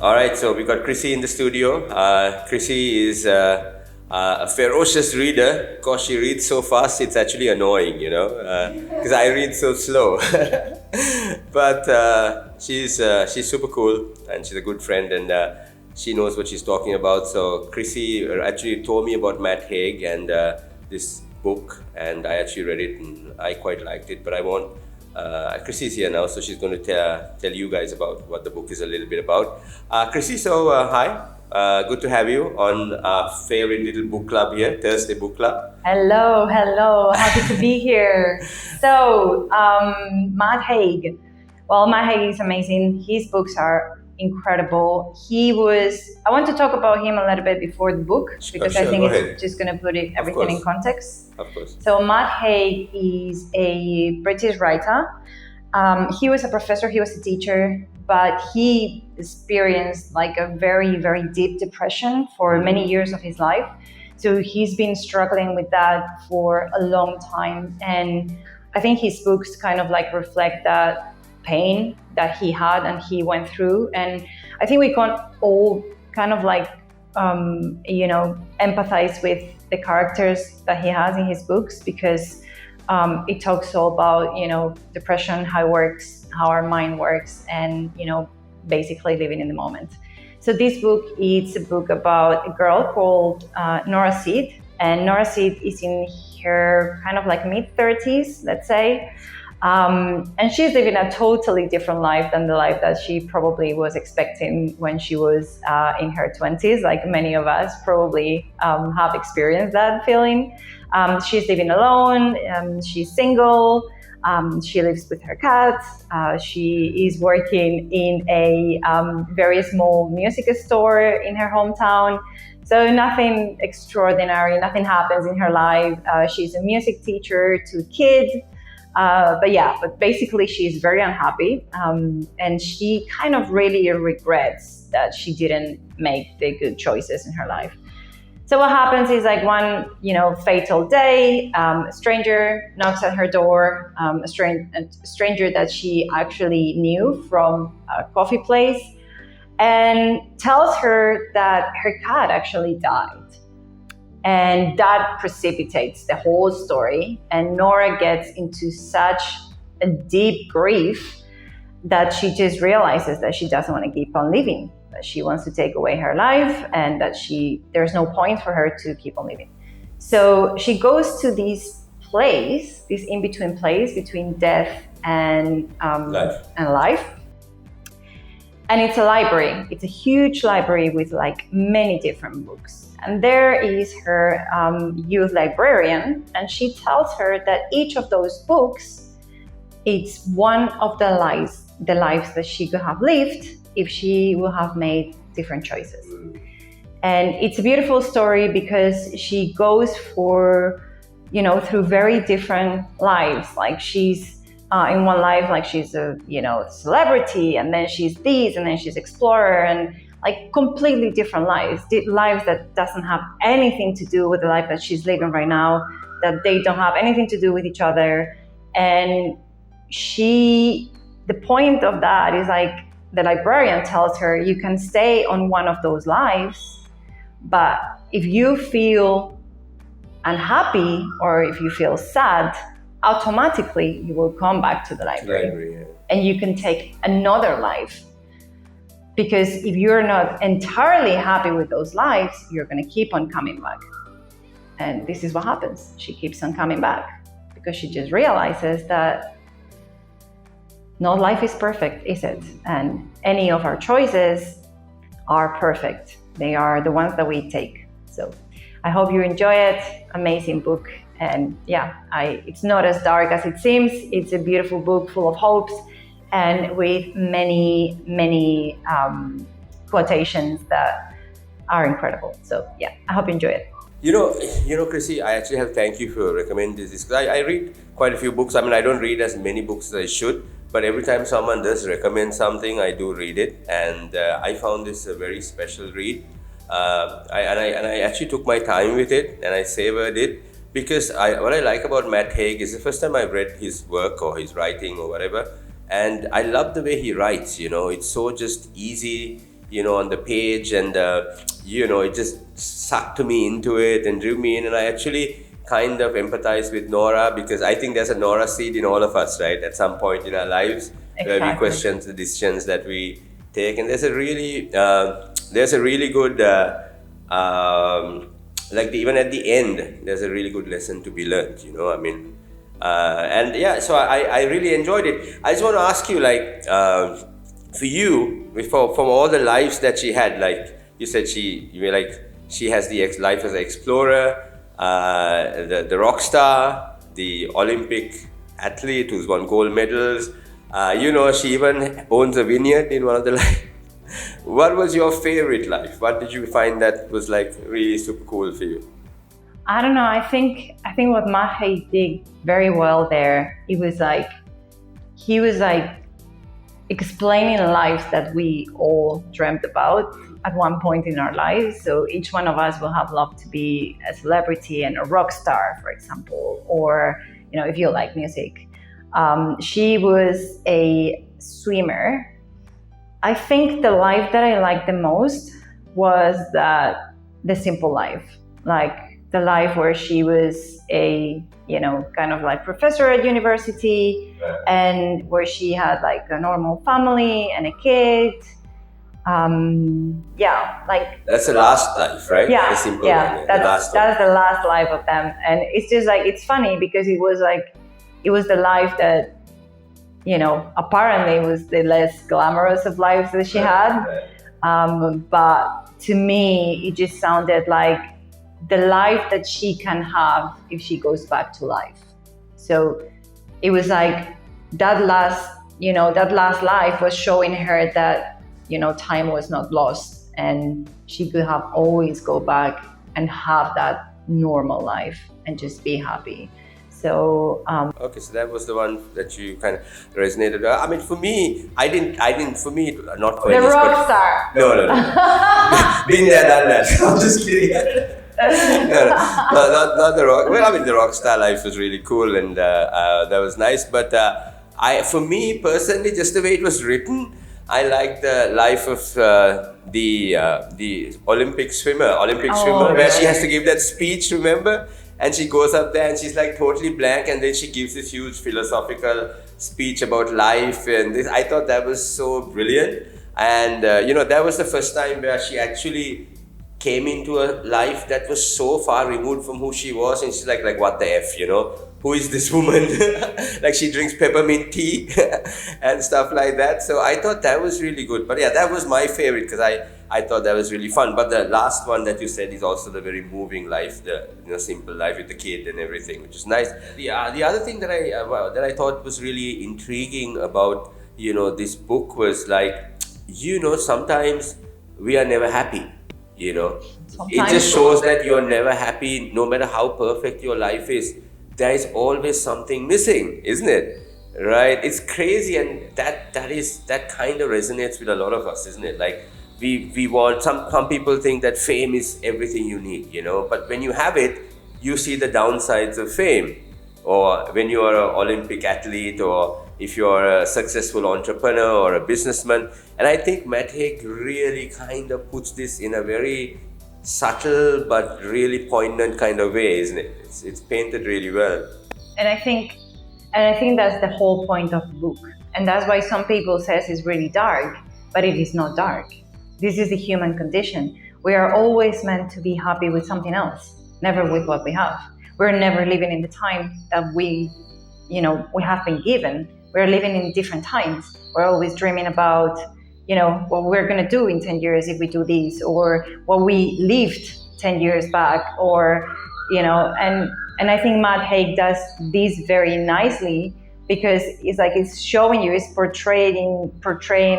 All right, so we got Crissi in the studio. Crissi is a ferocious reader. Of course, she reads so fast, it's actually annoying, because I read so slow. But she's super cool, and she's a good friend, and she knows what she's talking about. So Crissi actually told me about Matt Haig and this book, and I actually read it, and I quite liked it. But I want Crissi is here now, so she's going to tell you guys about what the book is a little bit about. Crissi, so hi. Good to have you on our favorite little book club here, Thursday Book Club. Hello. Happy to be here. So, Matt Haig. Well, Matt Haig is amazing. His books are incredible. I want to talk about him a little bit before the book, because I think it's just going to put everything in context. Of course. So, Matt Haig is a British writer. He was a professor, he was a teacher, but he experienced like a very, very deep depression for many years of his life. So he's been struggling with that for a long time. And I think his books kind of like reflect that pain that he had and he went through. And I think we can all kind of like, empathize with the characters that he has in his books, because it talks all about, depression, how it works, how our mind works, and, basically living in the moment. So this book is a book about a girl called Nora Seed. And Nora Seed is in her kind of like mid-30s, let's say. And she's living a totally different life than the life that she probably was expecting when she was in her 20s. Like many of us probably have experienced that feeling. She's living alone, she's single, she lives with her cat, she is working in a very small music store in her hometown. So nothing extraordinary, nothing happens in her life. She's a music teacher to kids. But basically she's very unhappy, and she kind of really regrets that she didn't make the good choices in her life. So what happens is like one, fatal day, a stranger knocks at her door, a stranger that she actually knew from a coffee place, and tells her that her cat actually died. And that precipitates the whole story. And Nora gets into such a deep grief that she just realizes that she doesn't want to keep on living, that she wants to take away her life, and that there's no point for her to keep on living. So she goes to this in-between place between death and life. And it's a library. It's a huge library with like many different books. And there is her youth librarian, and she tells her that each of those books, it's one of the lives that she could have lived if she would have made different choices. And it's a beautiful story because she goes through very different lives. Like she's in one life, like she's a celebrity, and then she's this, and then she's explorer, and like completely different lives that doesn't have anything to do with the life that she's living right now, that they don't have anything to do with each other. And the point of that is like the librarian tells her, you can stay on one of those lives, but if you feel unhappy or if you feel sad, automatically you will come back to the library. And you can take another life. Because if you're not entirely happy with those lives, you're going to keep on coming back. And this is what happens. She keeps on coming back because she just realizes that no life is perfect, is it? And any of our choices are perfect. They are the ones that we take. So I hope you enjoy it. Amazing book. And it's not as dark as it seems. It's a beautiful book full of hopes, and with many, many quotations that are incredible. So I hope you enjoy it. Crissi, I actually have to thank you for recommending this, because I read quite a few books. I mean, I don't read as many books as I should, but every time someone does recommend something, I do read it. And I found this a very special read. I actually took my time with it, and I savored it, because what I like about Matt Haig is the first time I've read his work or his writing or whatever. And I love the way he writes, it's so just easy. on the page, and it just sucked me into it and drew me in, and I actually kind of empathize with Nora, because I think there's a Nora seed in all of us, right? At some point in our lives, where we question the decisions that we take, and there's a really good even at the end, there's a really good lesson to be learned. So I really enjoyed it. I just want to ask you, for you, from all the lives that she had, like you said, she has the life as an explorer, the rock star, the Olympic athlete who's won gold medals. She even owns a vineyard in one of the lives. What was your favorite life? What did you find that was really super cool for you? I don't know. I think what Haig did very well there, he was explaining lives that we all dreamt about at one point in our lives. So each one of us will have loved to be a celebrity and a rock star, for example, or if you like music. She was a swimmer. I think the life that I liked the most was the simple life, like the life where she was a kind of like professor at university, and where she had like a normal family and a kid. That's the last life, right? Yeah, the simple one, that's the last life of them, and it's just it's funny because it was the life that apparently was the less glamorous of lives that she had. But to me, it just sounded like the life that she can have if she goes back to life. So it was like that last life was showing her that, time was not lost, and she could have always go back and have that normal life and just be happy. So okay, so that was the one that you kind of resonated with. I mean, for me, for me, not quite. The rock star. No. Been there, done that. I'm just kidding. No, not the rock. Well, I mean, the rock star life was really cool, and that was nice. But for me personally, just the way it was written, I like the life of the Olympic swimmer, where she has to give that speech, remember? And she goes up there and she's like totally blank, and then she gives this huge philosophical speech about life, and I thought that was so brilliant. And that was the first time where she actually came into a life that was so far removed from who she was, and she's like what the F, who is this woman? Like she drinks peppermint tea and stuff like that. So I thought that was really good. But yeah, that was my favorite because I thought that was really fun. But the last one that you said is also the very moving life, the simple life with the kid and everything, which is nice. The other thing that I thought was really intriguing about this book was sometimes we are never happy. It just shows that you're never happy, no matter how perfect your life is. There is always something missing, isn't it? Right? It's crazy, and that kind of resonates with a lot of us, isn't it? Like we want some people think that fame is everything you need, but when you have it, you see the downsides of fame. Or when you are an Olympic athlete, or if you're a successful entrepreneur or a businessman. And I think Matt Haig really kind of puts this in a very subtle but really poignant kind of way, isn't it? It's painted really well. And I think that's the whole point of the book. And that's why some people says it's really dark, but it is not dark. This is the human condition. We are always meant to be happy with something else, never with what we have. We're never living in the time that we have been given. We're living in different times. We're always dreaming about, what we're going to do in 10 years if we do this, or what we lived 10 years back, or, and I think Matt Haig does this very nicely because it's showing you, it's portraying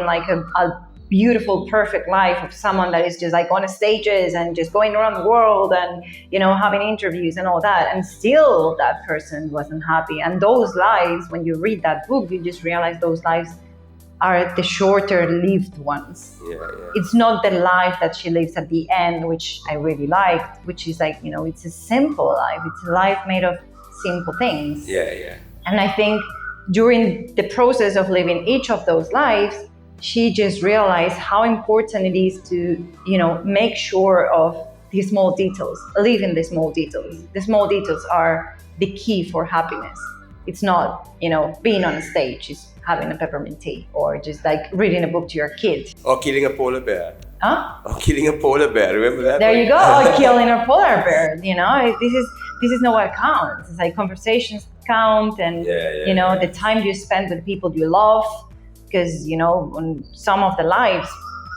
like a beautiful, perfect life of someone that is just on stages and just going around the world and, having interviews and all that. And still that person wasn't happy. And those lives, when you read that book, you just realize those lives are the shorter lived ones. Yeah. It's not the life that she lives at the end, which I really liked, which is it's a simple life. It's a life made of simple things. Yeah. And I think during the process of living each of those lives, she just realized how important it is to, make sure of the small details, live in the small details. The small details are the key for happiness. It's not, being on a stage, it's having a peppermint tea or just like reading a book to your kids. Or killing a polar bear. Huh? Or killing a polar bear. Remember that? There you go. Or killing a polar bear. This is not what counts. It's like conversations count, and the time you spend with people you love. Because on some of the lives,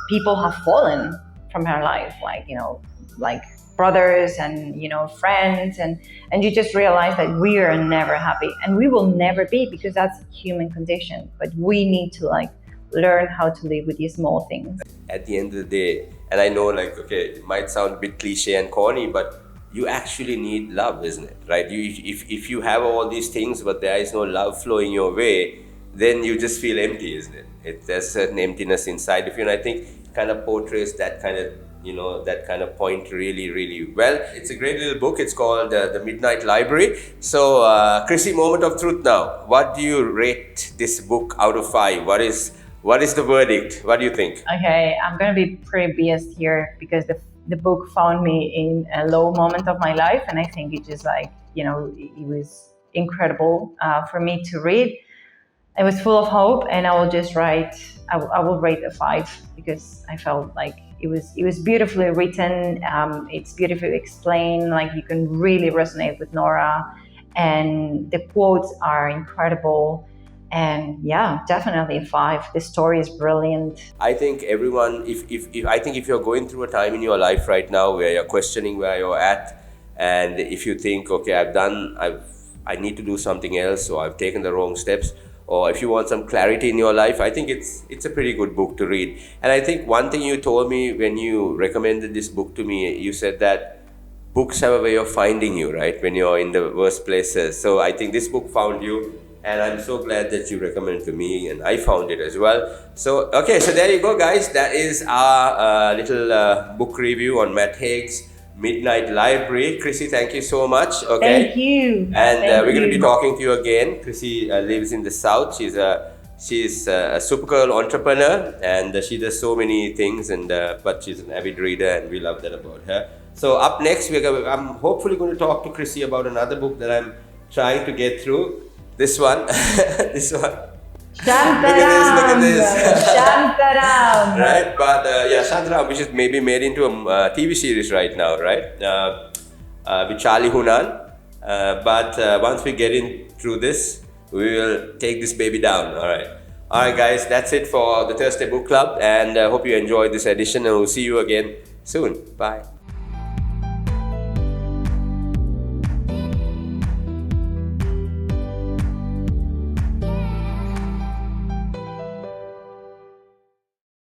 people have fallen from her life, like brothers and friends, and you just realize that we are never happy, and we will never be, because that's human condition. But we need to learn how to live with these small things. At the end of the day, and I know it might sound a bit cliche and corny, but you actually need love, isn't it? Right? If you have all these things, but there is no love flowing your way, then you just feel empty, isn't it? There's a certain emptiness inside of you, and I think it kind of portrays that kind of point really, really well. It's a great little book. It's called The Midnight Library. So, Crissi, moment of truth now. What do you rate this book out of 5? What is the verdict? What do you think? Okay, I'm gonna be pretty biased here because the book found me in a low moment of my life, and I think it just it was incredible for me to read. It was full of hope, and I will just write. I will rate a 5 because I felt like it was beautifully written. It's beautifully explained. Like, you can really resonate with Nora, and the quotes are incredible. And yeah, definitely a 5. The story is brilliant. I think everyone, if you're going through a time in your life right now where you're questioning where you're at, and if you think, okay, I need to do something else, or I've taken the wrong steps, or if you want some clarity in your life, I think it's a pretty good book to read. And I think one thing you told me when you recommended this book to me, you said that books have a way of finding you, right, when you're in the worst places. So I think this book found you, and I'm so glad that you recommended to me, and I found it as well. So, okay, so there you go, guys. That is our little book review on Matt Haig's Midnight Library. Crissi, thank you so much. Okay. Thank you. And we're going to be talking to you again. Crissi lives in the South. She's a Supergirl entrepreneur, and she does so many things. But she's an avid reader, and we love that about her. So up next, I'm hopefully going to talk to Crissi about another book that I'm trying to get through. This one, this one. Shantaram. Look at this. Shantaram. Right, but Shantaram, which is maybe made into a TV series right now, right? With Charlie Hunan. But once we get in through this, we will take this baby down. All right, guys, that's it for the Thursday Book Club, and I hope you enjoyed this edition, and we'll see you again soon. Bye.